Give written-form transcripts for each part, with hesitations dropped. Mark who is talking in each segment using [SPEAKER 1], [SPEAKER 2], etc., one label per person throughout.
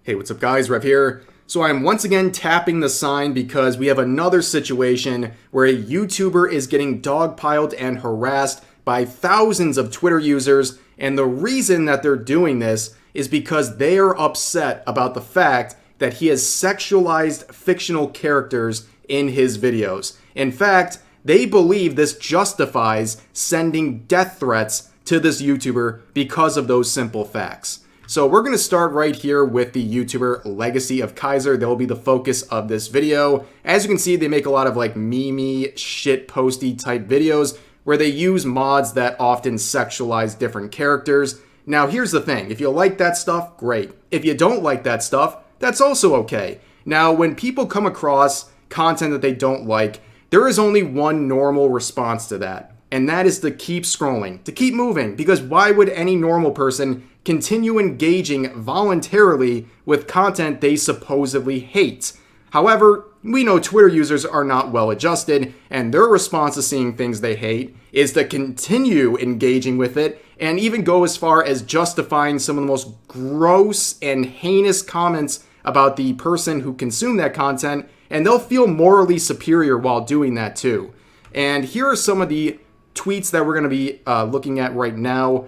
[SPEAKER 1] Hey, what's up guys, Rev here. So I'm once again tapping the sign because we have another situation where a YouTuber is getting dogpiled and harassed by thousands of Twitter users, and the reason that they're doing this is because they are upset about the fact that he has sexualized fictional characters in his videos. In fact, they believe this justifies sending death threats to this YouTuber because of those simple facts. So we're going to start right here with the YouTuber Legacy of Kaiser. That will be the focus of this video. As you can see, they make a lot of like meme shit posty type videos where they use mods that often sexualize different characters. Now here's the thing, if you like that stuff, great. If you don't like that stuff, that's also okay. Now when people come across content that they don't like, there is only one normal response to that. And that is to keep scrolling, to keep moving, because why would any normal person continue engaging voluntarily with content they supposedly hate? However, we know Twitter users are not well adjusted, and their response to seeing things they hate is to continue engaging with it and even go as far as justifying some of the most gross and heinous comments about the person who consumed that content, and they'll feel morally superior while doing that too. And here are some of the tweets that we're going to be looking at right now.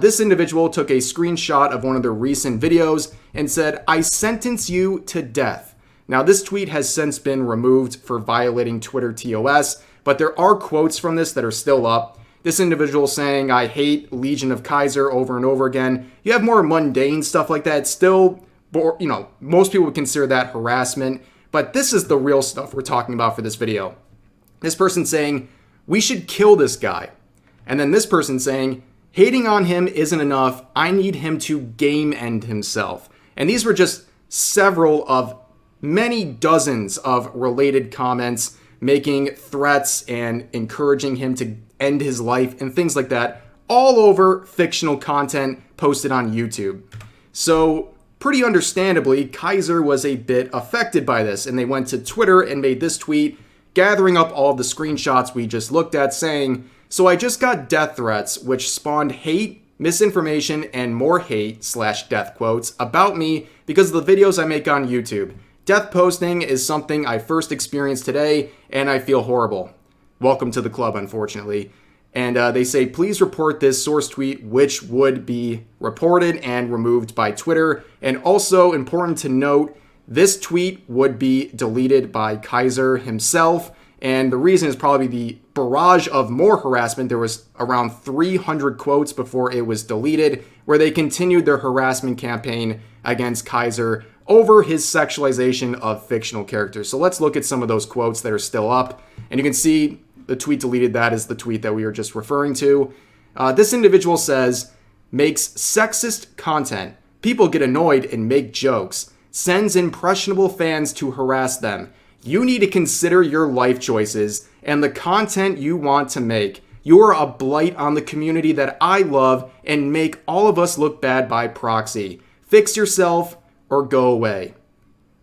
[SPEAKER 1] This individual took a screenshot of one of their recent videos and said, "I sentence you to death." Now this tweet has since been removed for violating Twitter TOS, but there are quotes from this that are still up. This individual saying, "I hate Legion of Kaiser" over and over again. You have more mundane stuff like that. It's still, most people would consider that harassment, but this is the real stuff we're talking about for this video. This person saying, "We should kill this guy." And then this person saying, "Hating on him isn't enough. I need him to game end himself." And these were just several of many dozens of related comments making threats and encouraging him to end his life and things like that, all over fictional content posted on YouTube. So pretty understandably, Kaiser was a bit affected by this, and they went to Twitter and made this tweet gathering up all of the screenshots we just looked at saying, "So I just got death threats, which spawned hate, misinformation, and more hate / death quotes about me because of the videos I make on YouTube. Death posting is something I first experienced today, and I feel horrible. Welcome to the club, unfortunately." And they say, "Please report this source tweet," which would be reported and removed by Twitter. And also important to note, this tweet would be deleted by Kaiser himself. And the reason is probably the barrage of more harassment. There was around 300 quotes before it was deleted, where they continued their harassment campaign against Kaiser over his sexualization of fictional characters. So let's look at some of those quotes that are still up. And you can see the tweet deleted, that is the tweet that we were just referring to. This individual says, "Makes sexist content. People get annoyed and make jokes. Sends impressionable fans to harass them. You need to consider your life choices and the content you want to make. You are a blight on the community that I love and make all of us look bad by proxy. Fix yourself or go away."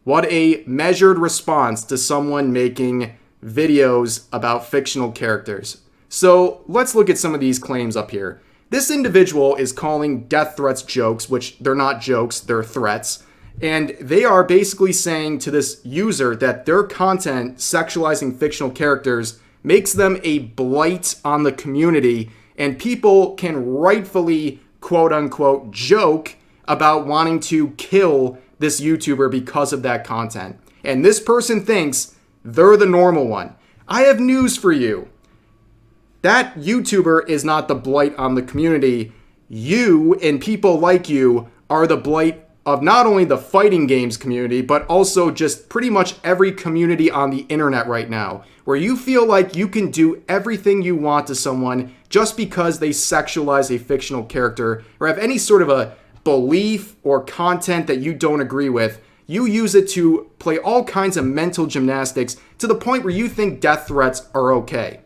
[SPEAKER 1] What a measured response to someone making videos about fictional characters. So let's look at some of these claims up here. This individual is calling death threats jokes, which they're not jokes, they're threats. And they are basically saying to this user that their content sexualizing fictional characters makes them a blight on the community, and people can rightfully, quote unquote, joke about wanting to kill this YouTuber because of that content. And this person thinks they're the normal one. I have news for you. That YouTuber is not the blight on the community. You and people like you are the blight of not only the fighting games community, but also just pretty much every community on the internet right now, where you feel like you can do everything you want to someone just because they sexualize a fictional character or have any sort of a belief or content that you don't agree with. You use it to play all kinds of mental gymnastics to the point where you think death threats are okay,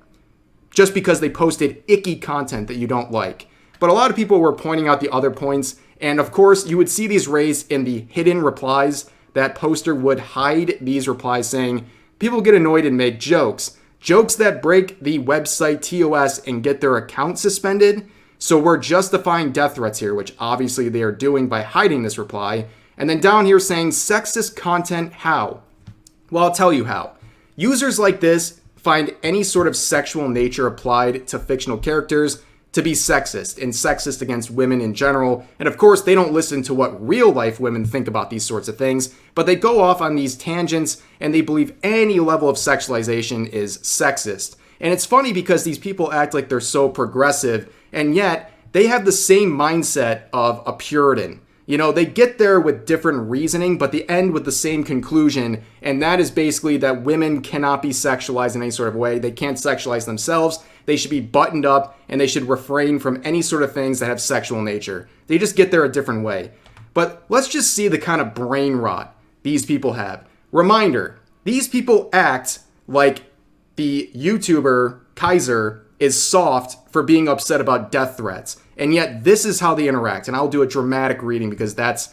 [SPEAKER 1] just because they posted icky content that you don't like. But a lot of people were pointing out the other points. And of course, you would see these raised in the hidden replies. That poster would hide these replies saying, "People get annoyed and make jokes. Jokes that break the website TOS and get their account suspended. So we're justifying death threats here," which obviously they are doing by hiding this reply. And then down here saying sexist content, how? Well, I'll tell you how. Users like this find any sort of sexual nature applied to fictional characters to be sexist and sexist against women in general. And of course, they don't listen to what real life women think about these sorts of things, but they go off on these tangents and they believe any level of sexualization is sexist. And it's funny because these people act like they're so progressive, and yet they have the same mindset of a Puritan. You know, they get there with different reasoning, but they end with the same conclusion, and that is basically that women cannot be sexualized in any sort of way. They can't sexualize themselves. They should be buttoned up, and they should refrain from any sort of things that have sexual nature. They just get there a different way. But let's just see the kind of brain rot these people have. Reminder, these people act like the YouTuber Kaiser is soft for being upset about death threats. And yet this is how they interact. And I'll do a dramatic reading because that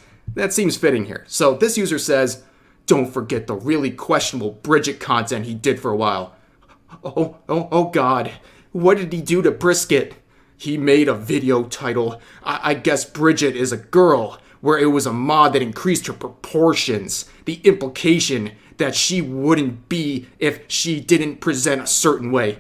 [SPEAKER 1] seems fitting here. So this user says, don't forget the really questionable Bridget content he did for a while. Oh God. What did he do to Brisket? He made a video titled, I guess Bridget is a girl, where it was a mod that increased her proportions. The implication that she wouldn't be if she didn't present a certain way.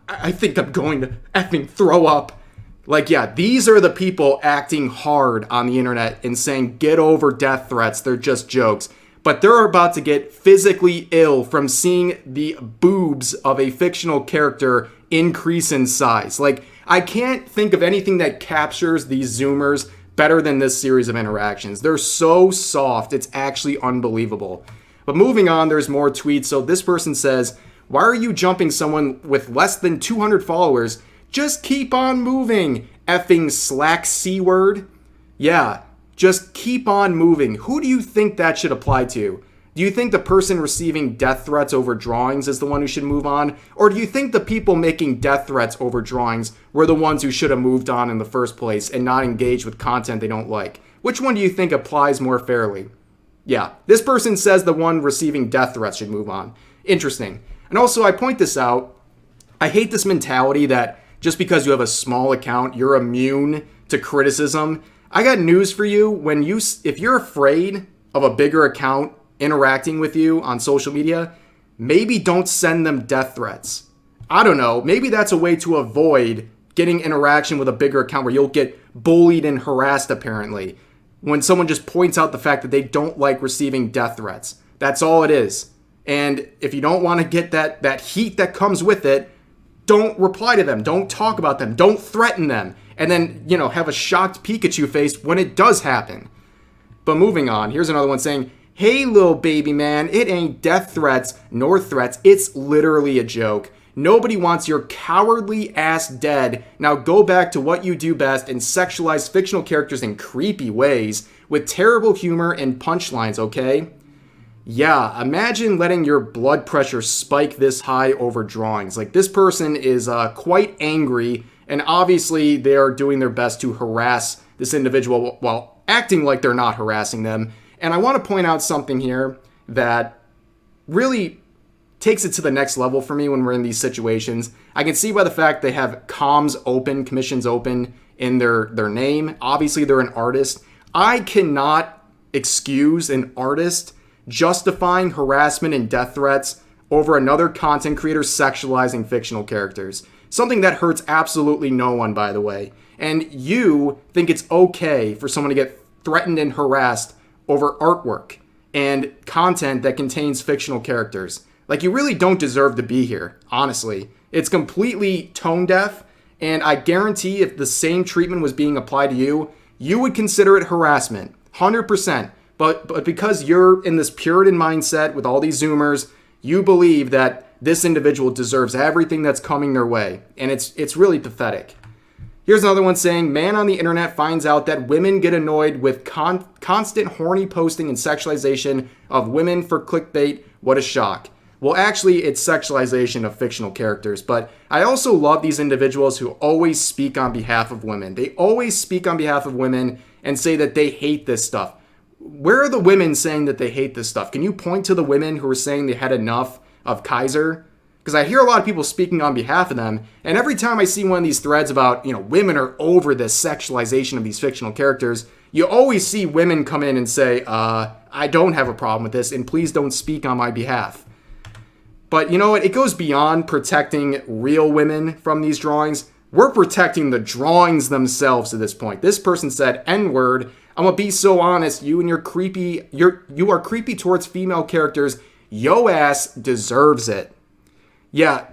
[SPEAKER 1] I think I'm going to effing throw up. Like, yeah, these are the people acting hard on the internet and saying, get over death threats, they're just jokes. But they're about to get physically ill from seeing the boobs of a fictional character increase in size. Like, I can't think of anything that captures these Zoomers better than this series of interactions. They're so soft, it's actually unbelievable. But moving on, there's more tweets. So this person says, why are you jumping someone with less than 200 followers? Just keep on moving, effing slack C-word. Yeah, just keep on moving. Who do you think that should apply to? Do you think the person receiving death threats over drawings is the one who should move on? Or do you think the people making death threats over drawings were the ones who should have moved on in the first place and not engaged with content they don't like? Which one do you think applies more fairly? Yeah, this person says the one receiving death threats should move on. Interesting. And also, I point this out. I hate this mentality that just because you have a small account, you're immune to criticism. I got news for you. If you're afraid of a bigger account interacting with you on social media, maybe don't send them death threats. I don't know. Maybe that's a way to avoid getting interaction with a bigger account where you'll get bullied and harassed, apparently, when someone just points out the fact that they don't like receiving death threats. That's all it is. And if you don't want to get that heat that comes with it, don't reply to them. Don't talk about them. Don't threaten them. And then, have a shocked Pikachu face when it does happen. But moving on, here's another one saying, hey, little baby man, it ain't death threats nor threats. It's literally a joke. Nobody wants your cowardly ass dead. Now go back to what you do best and sexualize fictional characters in creepy ways with terrible humor and punchlines, okay? Yeah, imagine letting your blood pressure spike this high over drawings. Like, this person is quite angry, and obviously they are doing their best to harass this individual while acting like they're not harassing them. And I want to point out something here that really takes it to the next level for me when we're in these situations. I can see by the fact they have comms open, commissions open in their name. Obviously, they're an artist. I cannot excuse an artist justifying harassment and death threats over another content creator sexualizing fictional characters. Something that hurts absolutely no one, by the way. And you think it's okay for someone to get threatened and harassed over artwork and content that contains fictional characters. Like, you really don't deserve to be here, honestly. It's completely tone deaf, and I guarantee if the same treatment was being applied to you, you would consider it harassment, 100%. But because you're in this Puritan mindset with all these Zoomers, you believe that this individual deserves everything that's coming their way. And it's really pathetic. Here's another one saying, man on the internet finds out that women get annoyed with constant horny posting and sexualization of women for clickbait. What a shock. Well, actually, it's sexualization of fictional characters. But I also love these individuals who always speak on behalf of women. They always speak on behalf of women and say that they hate this stuff. Where are the women saying that they hate this stuff? Can you point to the women who are saying they had enough of Kaiser? Because I hear a lot of people speaking on behalf of them, and every time I see one of these threads about, women are over this sexualization of these fictional characters, You always see women come in and say, I don't have a problem with this, and please don't speak on my behalf. But you know what? It goes beyond protecting real women from these drawings. We're protecting the drawings themselves at this point. This person said, N-word. I'm gonna be so honest. You and your creepy, you are creepy towards female characters. Yo ass deserves it. Yeah,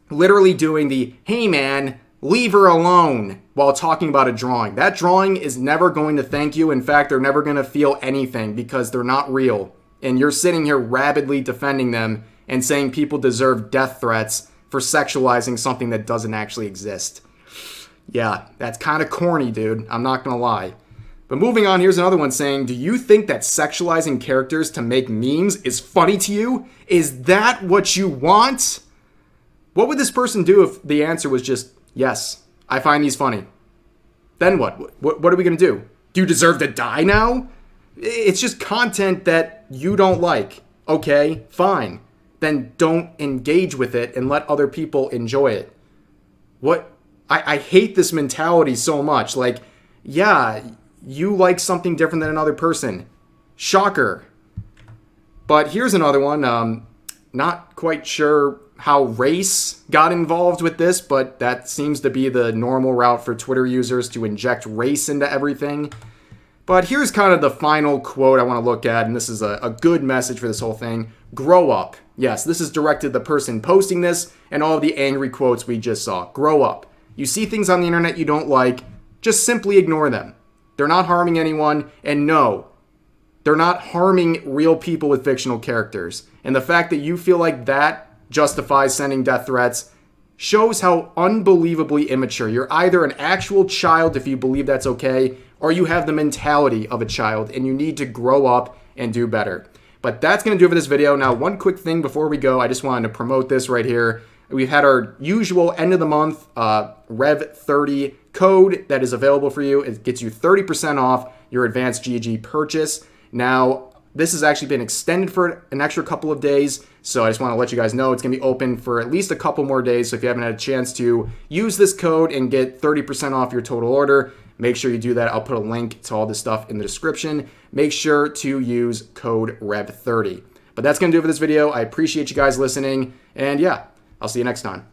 [SPEAKER 1] literally doing the, hey man, leave her alone while talking about a drawing. That drawing is never going to thank you. In fact, they're never going to feel anything because they're not real. And you're sitting here rabidly defending them and saying people deserve death threats for sexualizing something that doesn't actually exist. Yeah, that's kind of corny, dude. I'm not going to lie. But moving on, here's another one saying, do you think that sexualizing characters to make memes is funny to you? Is that what you want? What would this person do if the answer was just, yes, I find these funny? Then what? What are we going to do? Do you deserve to die now? It's just content that you don't like. Okay, fine. Then don't engage with it and let other people enjoy it. What? I hate this mentality so much. Like, yeah, you like something different than another person. Shocker. But here's another one. Not quite sure how race got involved with this, but that seems to be the normal route for Twitter users to inject race into everything. But here's kind of the final quote I want to look at, and this is a good message for this whole thing. Grow up. Yes, this is directed to the person posting this and all of the angry quotes we just saw. Grow up. You see things on the internet you don't like, just simply ignore them. They're not harming anyone, and no, they're not harming real people with fictional characters. And the fact that you feel like that justifies sending death threats shows how unbelievably immature. You're either an actual child if you believe that's okay, or you have the mentality of a child and you need to grow up and do better. But that's going to do it for this video. Now, one quick thing before we go, I just wanted to promote this right here. We've had our usual end of the month Rev30 code that is available for you. It gets you 30% off your advanced GG purchase. Now, this has actually been extended for an extra couple of days, so I just want to let you guys know it's going to be open for at least a couple more days. So if you haven't had a chance to use this code and get 30% off your total order, make sure you do that. I'll put a link to all this stuff in the description. Make sure to use code REV30. But that's going to do it for this video. I appreciate you guys listening, and yeah, I'll see you next time.